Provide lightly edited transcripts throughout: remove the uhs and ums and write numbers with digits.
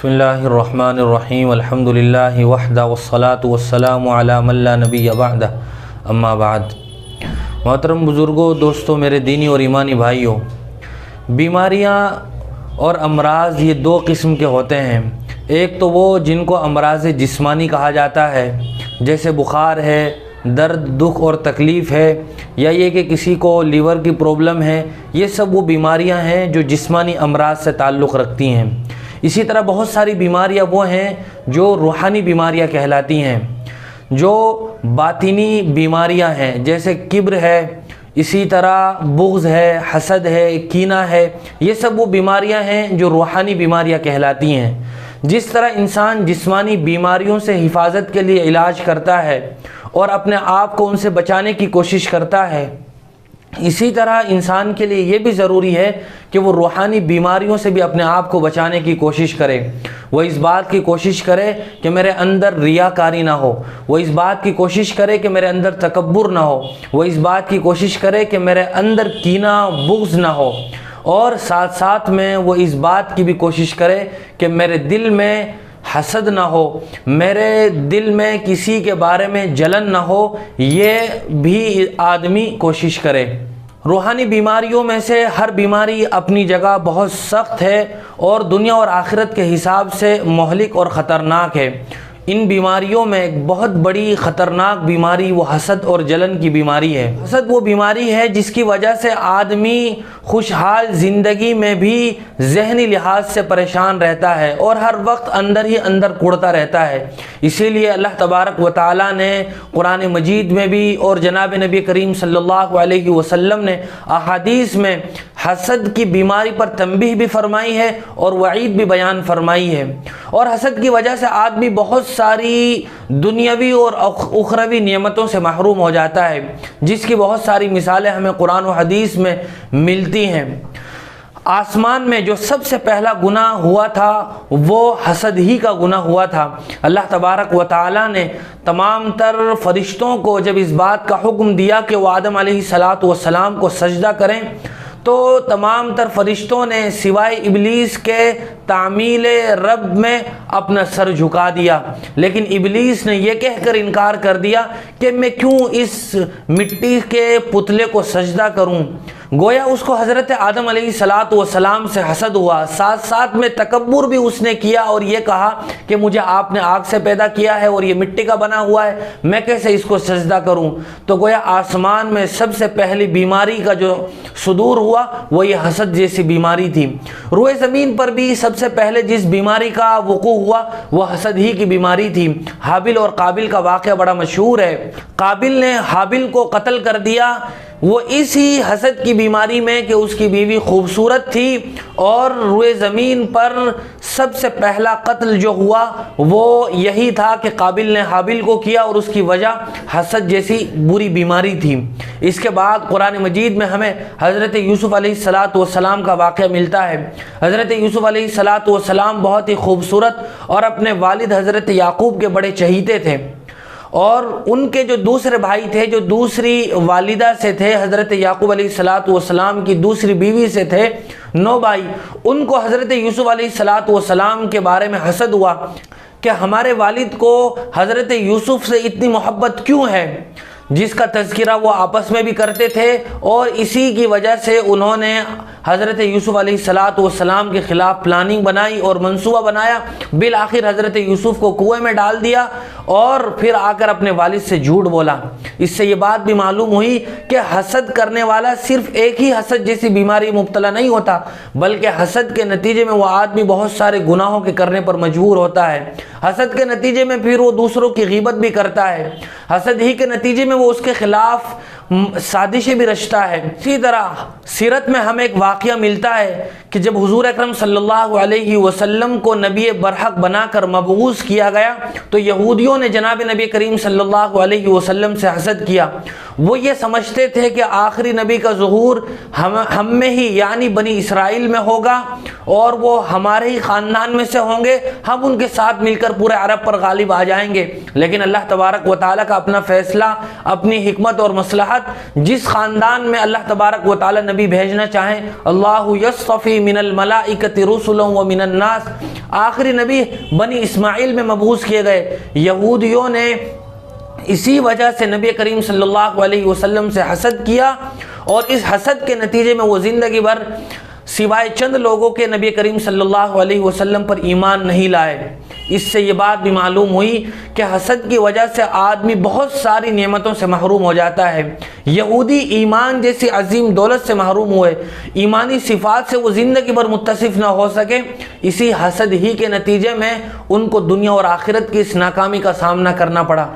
بسم اللہ الرحمن الرحیم الحمدللہ وحدہ والصلاة والسلام علی من لا نبی بعدہ اما بعد۔ محترم بزرگوں، دوستوں، میرے دینی اور ایمانی بھائیوں، بیماریاں اور امراض یہ دو قسم کے ہوتے ہیں۔ ایک تو وہ جن کو امراض جسمانی کہا جاتا ہے، جیسے بخار ہے، درد، دکھ اور تکلیف ہے، یا یہ کہ کسی کو لیور کی پرابلم ہے، یہ سب وہ بیماریاں ہیں جو جسمانی امراض سے تعلق رکھتی ہیں۔ اسی طرح بہت ساری بیماریاں وہ ہیں جو روحانی بیماریاں کہلاتی ہیں، جو باطنی بیماریاں ہیں، جیسے کبر ہے، اسی طرح بغض ہے، حسد ہے، کینہ ہے۔ یہ سب وہ بیماریاں ہیں جو روحانی بیماریاں کہلاتی ہیں۔ جس طرح انسان جسمانی بیماریوں سے حفاظت کے لیے علاج کرتا ہے اور اپنے آپ کو ان سے بچانے کی کوشش کرتا ہے، اسی طرح انسان کے لیے یہ بھی ضروری ہے کہ وہ روحانی بیماریوں سے بھی اپنے آپ کو بچانے کی کوشش کرے۔ وہ اس بات کی کوشش کرے کہ میرے اندر ریاکاری نہ ہو، وہ اس بات کی کوشش کرے کہ میرے اندر تکبر نہ ہو، وہ اس بات کی کوشش کرے کہ میرے اندر کینہ بغض نہ ہو، اور ساتھ ساتھ میں وہ اس بات کی بھی کوشش کرے کہ میرے دل میں حسد نہ ہو، میرے دل میں کسی کے بارے میں جلن نہ ہو۔ یہ بھی آدمی کوشش کرے۔ روحانی بیماریوں میں سے ہر بیماری اپنی جگہ بہت سخت ہے اور دنیا اور آخرت کے حساب سے مہلک اور خطرناک ہے۔ ان بیماریوں میں ایک بہت بڑی خطرناک بیماری وہ حسد اور جلن کی بیماری ہے۔ حسد وہ بیماری ہے جس کی وجہ سے آدمی خوشحال زندگی میں بھی ذہنی لحاظ سے پریشان رہتا ہے اور ہر وقت اندر ہی اندر کڑتا رہتا ہے۔ اسی لیے اللہ تبارک و تعالیٰ نے قرآن مجید میں بھی اور جناب نبی کریم صلی اللہ علیہ وسلم نے احادیث میں حسد کی بیماری پر تنبیہ بھی فرمائی ہے اور وعید بھی بیان فرمائی ہے۔ اور حسد کی وجہ سے آدمی بہت ساری دنیاوی اور اخروی نعمتوں سے محروم ہو جاتا ہے، جس کی بہت ساری مثالیں ہمیں قرآن و حدیث میں ملتی ہیں۔ آسمان میں جو سب سے پہلا گناہ ہوا تھا وہ حسد ہی کا گناہ ہوا تھا۔ اللہ تبارک و تعالیٰ نے تمام تر فرشتوں کو جب اس بات کا حکم دیا کہ وہ آدم علیہ السلام کو سجدہ کریں، تو تمام تر فرشتوں نے سوائے ابلیس کے تعمیل رب میں اپنا سر جھکا دیا، لیکن ابلیس نے یہ کہہ کر انکار کر دیا کہ میں کیوں اس مٹی کے پتلے کو سجدہ کروں۔ گویا اس کو حضرت آدم علیہ السلام سے حسد ہوا، ساتھ ساتھ میں تکبر بھی اس نے کیا اور یہ کہا کہ مجھے آپ نے آگ سے پیدا کیا ہے اور یہ مٹی کا بنا ہوا ہے، میں کیسے اس کو سجدہ کروں۔ تو گویا آسمان میں سب سے پہلی بیماری کا جو صدور ہوا وہ یہ حسد جیسی بیماری تھی۔ روئے زمین پر بھی سب سے پہلے جس بیماری کا وقوع ہوا وہ حسد ہی کی بیماری تھی۔ حابل اور قابل کا واقعہ بڑا مشہور ہے۔ قابل نے حابل کو قتل کر دیا، وہ اسی حسد کی بیماری میں کہ اس کی بیوی خوبصورت تھی، اور روئے زمین پر سب سے پہلا قتل جو ہوا وہ یہی تھا کہ قابل نے حابل کو کیا، اور اس کی وجہ حسد جیسی بری بیماری تھی۔ اس کے بعد قرآن مجید میں ہمیں حضرت یوسف علیہ السلام کا واقعہ ملتا ہے۔ حضرت یوسف علیہ السلام بہت ہی خوبصورت اور اپنے والد حضرت یعقوب کے بڑے چہیتے تھے، اور ان کے جو دوسرے بھائی تھے جو دوسری والدہ سے تھے، حضرت یعقوب علیہ السلام کی دوسری بیوی سے تھے، 9 بھائی، ان کو حضرت یوسف علیہ السلام کے بارے میں حسد ہوا کہ ہمارے والد کو حضرت یوسف سے اتنی محبت کیوں ہے، جس کا تذکرہ وہ آپس میں بھی کرتے تھے، اور اسی کی وجہ سے انہوں نے حضرت یوسف علیہ السلام کے خلاف پلاننگ بنائی اور منصوبہ بنایا۔ بالآخر حضرت یوسف کو کنویں میں ڈال دیا اور پھر آ کر اپنے والد سے جھوٹ بولا۔ اس سے یہ بات بھی معلوم ہوئی کہ حسد کرنے والا صرف ایک ہی حسد جیسی بیماری مبتلا نہیں ہوتا، بلکہ حسد کے نتیجے میں وہ آدمی بہت سارے گناہوں کے کرنے پر مجبور ہوتا ہے۔ حسد کے نتیجے میں پھر وہ دوسروں کی غیبت بھی کرتا ہے۔ حسد ہی کے نتیجے میں وہ اس کے خلاف سازشیں بھی رچتا ہے۔ اسی طرح سیرت میں ہمیں ایک واقعہ ملتا ہے کہ جب حضور اکرم صلی اللہ علیہ وسلم کو نبی برحق بنا کر مبعوث کیا گیا تو یہودیوں نے جناب نبی کریم صلی اللہ علیہ وسلم سے حسد کیا۔ وہ یہ سمجھتے تھے کہ آخری نبی کا ظہور ہم میں ہی یعنی بنی اسرائیل میں ہوگا اور وہ ہمارے ہی خاندان میں سے ہوں گے، ہم ان کے ساتھ مل کر پورے عرب پر غالب آ جائیں گے۔ لیکن اللہ تبارک و تعالیٰ کا اپنا فیصلہ، اپنی حکمت اور مصلحت ساتھ جس خاندان میں اللہ تبارک و تعالی نبی بھیجنا چاہیں، اللہ یصطفی من الملائکۃ رسلا ومن الناس، آخری نبی بنی اسماعیل میں مبعوث کیے گئے۔ یہودیوں نے اسی وجہ سے نبی کریم صلی اللہ علیہ وسلم سے حسد کیا، اور اس حسد کے نتیجے میں وہ زندگی بھر سوائے چند لوگوں کے نبی کریم صلی اللہ علیہ وسلم پر ایمان نہیں لائے۔ اس سے یہ بات بھی معلوم ہوئی کہ حسد کی وجہ سے آدمی بہت ساری نعمتوں سے محروم ہو جاتا ہے۔ یہودی ایمان جیسی عظیم دولت سے محروم ہوئے، ایمانی صفات سے وہ زندگی بھر متصف نہ ہو سکے، اسی حسد ہی کے نتیجے میں ان کو دنیا اور آخرت کی اس ناکامی کا سامنا کرنا پڑا۔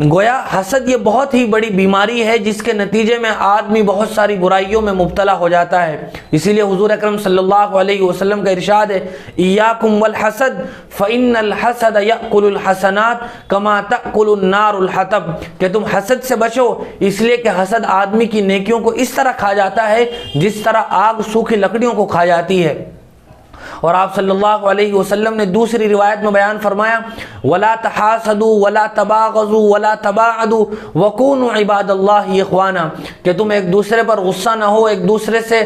گویا حسد یہ بہت ہی بڑی بیماری ہے جس کے نتیجے میں آدمی بہت ساری برائیوں میں مبتلا ہو جاتا ہے۔ اسی لیے حضور اکرم صلی اللہ علیہ وسلم کا ارشاد ہے، ایاکم والحسد فإن الحسد یأکل الحسنات کما تأکل النار الحطب، کہ تم حسد سے بچو، اس لیے کہ حسد آدمی کی نیکیوں کو اس طرح کھا جاتا ہے جس طرح آگ سوکھی لکڑیوں کو کھا جاتی ہے۔ اور آپ صلی اللہ علیہ وسلم نے دوسری روایت میں بیان فرمایا، وَلَا تَحَاسَدُوا وَلَا تَبَاغَضُوا وَلَا تَبَاعَدُوا وَكُونُوا عِبَادَ اللَّهِ إِخْوَانًا، کہ تم ایک دوسرے پر غصہ نہ ہو، ایک دوسرے سے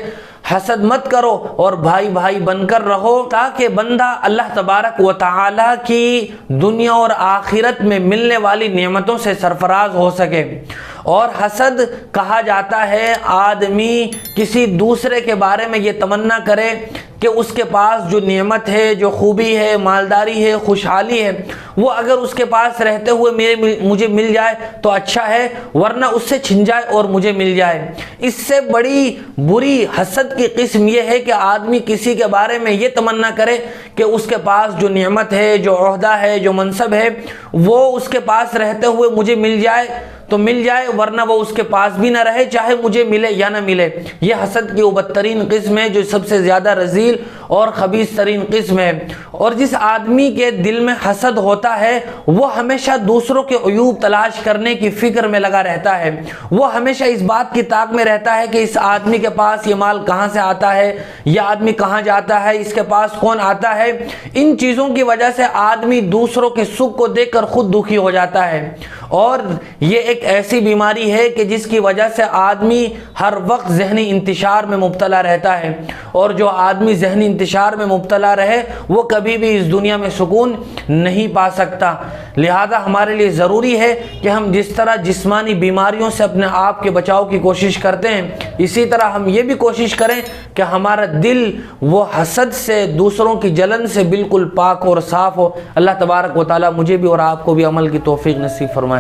حسد مت کرو، اور بھائی بھائی بن کر رہو، تاکہ بندہ اللہ تبارک و تعالی کی دنیا اور آخرت میں ملنے والی نعمتوں سے سرفراز ہو سکے۔ اور حسد کہا جاتا ہے آدمی کسی دوسرے کے بارے میں یہ تمنا کرے کہ اس کے پاس جو نعمت ہے، جو خوبی ہے، مالداری ہے، خوشحالی ہے، وہ اگر اس کے پاس رہتے ہوئے مجھے مل جائے تو اچھا ہے، ورنہ اس سے چھن جائے اور مجھے مل جائے۔ اس سے بڑی بری حسد کی قسم یہ ہے کہ آدمی کسی کے بارے میں یہ تمنا کرے کہ اس کے پاس جو نعمت ہے، جو عہدہ ہے، جو منصب ہے، وہ اس کے پاس رہتے ہوئے مجھے مل جائے تو مل جائے، ورنہ وہ اس کے پاس بھی نہ رہے، چاہے مجھے ملے یا نہ ملے۔ یہ حسد کی وہ بدترین قسم ہے جو سب سے زیادہ رذیل اور خبیث ترین قسم ہے۔ اور جس آدمی کے دل میں حسد ہوتا ہے وہ ہمیشہ دوسروں کے عیوب تلاش کرنے کی فکر میں لگا رہتا ہے، وہ ہمیشہ اس بات کی طاق میں رہتا ہے کہ اس آدمی کے پاس یہ مال کہاں سے آتا ہے، یہ آدمی کہاں جاتا ہے، اس کے پاس کون آتا ہے۔ ان چیزوں کی وجہ سے آدمی دوسروں کے سکھ کو دیکھ کر خود دکھی ہو جاتا ہے، اور یہ ایک ایسی بیماری ہے کہ جس کی وجہ سے آدمی ہر وقت ذہنی انتشار میں مبتلا رہتا ہے، اور جو آدمی ذہنی انتشار میں مبتلا رہے وہ کبھی بھی اس دنیا میں سکون نہیں پا سکتا۔ لہذا ہمارے لیے ضروری ہے کہ ہم جس طرح جسمانی بیماریوں سے اپنے آپ کے بچاؤ کی کوشش کرتے ہیں، اسی طرح ہم یہ بھی کوشش کریں کہ ہمارا دل وہ حسد سے، دوسروں کی جلن سے بالکل پاک اور صاف ہو۔ اللہ تبارک و تعالی مجھے بھی اور آپ کو بھی عمل کی توفیق نصیب فرمائے۔